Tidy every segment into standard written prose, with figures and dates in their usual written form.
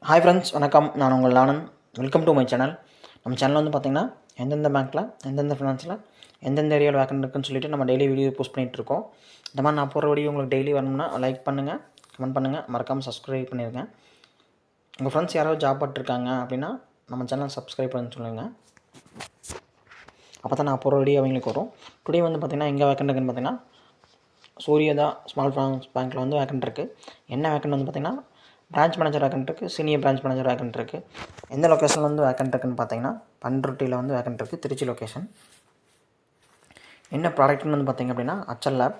Hi friends, வணக்கம். நான் உங்கள் Anand. Welcome to my channel. நம்ம சேனலில் வந்து பார்த்திங்கன்னா எந்தெந்த பேங்க்கில் எந்தெந்த ஃபினான்ஸில் எந்தெந்த ஏரியாவில் வேக்கண்ட் இருக்குன்னு சொல்லிட்டு நம்ம டெய்லி வீடியோ போஸ்ட் பண்ணிகிட்ருக்கோம். இந்த மாதிரி நான் போகிற வீடியோ உங்களுக்கு டெய்லி வரணும்னா லைக் பண்ணுங்கள், கமெண்ட் பண்ணுங்கள், மறக்காமல் சப்ஸ்கிரைப் பண்ணிடுங்க. உங்கள் ஃப்ரெண்ட்ஸ் யாராவது ஜாப் பண்ணிருக்காங்க அப்படின்னா நம்ம சேனல் சப்ஸ்கிரைப் பண்ண சொல்லுங்கள். அப்போ தான் நான் போகிற வீடியோ அவங்களுக்கு வரும். டுடே வந்து பார்த்திங்கன்னா எங்கே வேக்கண்ட் இருக்குன்னு பார்த்திங்கன்னா சூரியதா ஸ்மால் ஃபினான்ஸ் பேங்க்கில் வந்து வேக்கண்ட் இருக்குது. என்ன வேக்கண்ட் வந்து பார்த்திங்கன்னா பிரான்ச் மேனேஜர் வேக்கண்ட் இருக்குது, சீனியர் பிரான்ச் மேனேஜர் வேக்கண்ட் இருக்குது. எந்த லொக்கேஷனில் வந்து வேக்கண்ட் இருக்குன்னு பார்த்தீங்கன்னா பண்ருட்டியில் வந்து வேக்கண்ட் இருக்குது, திருச்சி லொக்கேஷன். என்ன ப்ராடக்ட்னு வந்து பார்த்திங்க அப்படின்னா அச்சல் லேப்.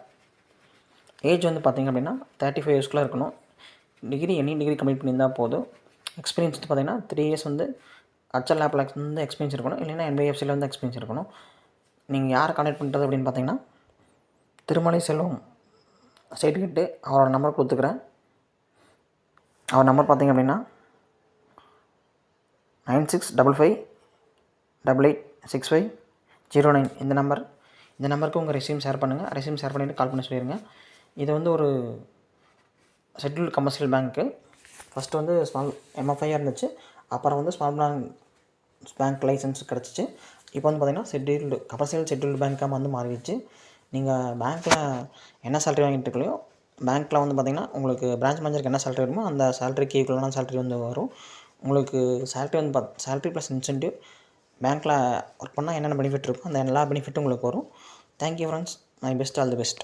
ஏஜ் வந்து பார்த்திங்க அப்படின்னா 35 இயர்ஸ்க்குள்ளே இருக்கணும். எனி டிகிரி கம்ப்ளீட் பண்ணியிருந்தால் போதும். எக்ஸ்பீரியன்ஸ் வந்து பார்த்திங்கன்னா 3 இயர்ஸ் வந்து அச்சல் லேப்பில் வந்து எக்ஸ்பீரியன்ஸ் இருக்கணும், இல்லைன்னா NBFCயில் வந்து எக்ஸ்பீரியன்ஸ் இருக்கணும். நீங்கள் யாரை கான்டாக்ட் பண்ணுறது அப்படின்னு பார்த்தீங்கன்னா திருமலை செல்வம் சைட் கிட்டு அவரோட நம்பர் கொடுத்துக்கிறேன். அவர் நம்பர் பார்த்திங்க அப்படின்னா 9655886509. இந்த நம்பருக்கு உங்கள் ரெஸ்யூம் ஷேர் பண்ணுங்கள். ரெஸ்யூம் ஷேர் பண்ணிவிட்டு கால் பண்ண சொல்லிடுங்க. இது வந்து ஒரு ஷெட்யூல்டு கமர்ஷியல் பேங்க்கு. ஃபஸ்ட்டு வந்து ஸ்மால் MFIயாக இருந்துச்சு, அப்புறம் வந்து ஸ்மால் பேங்க் லைசன்ஸ் கிடச்சிச்சு. இப்போ வந்து பார்த்திங்கன்னா கமர்ஷியல் ஷெட்யூல்டு பேங்க்காக வந்து மாறிடுச்சு. நீங்கள் பேங்க்கில் என்ன சேலரி வாங்கிட்டு இருக்கலையோ பேங்க்கில் வந்து பார்த்திங்கன்னா உங்களுக்கு பிரான்ச் மேனேஜருக்கு என்ன சேலரி வருமோ அந்த சேலரிக்கு ஈக்குவலான சேலரி வந்து வரும். உங்களுக்கு சேலரி வந்து சேலரி ப்ளஸ் இன்சென்டிவ் பேங்க்கில் ஒர்க் பண்ணால் என்னென்ன பெனிஃபிட் இருக்கோ அந்த எல்லா பெனிஃபிட்டும் உங்களுக்கு வரும். Thank you friends. My best, all the best.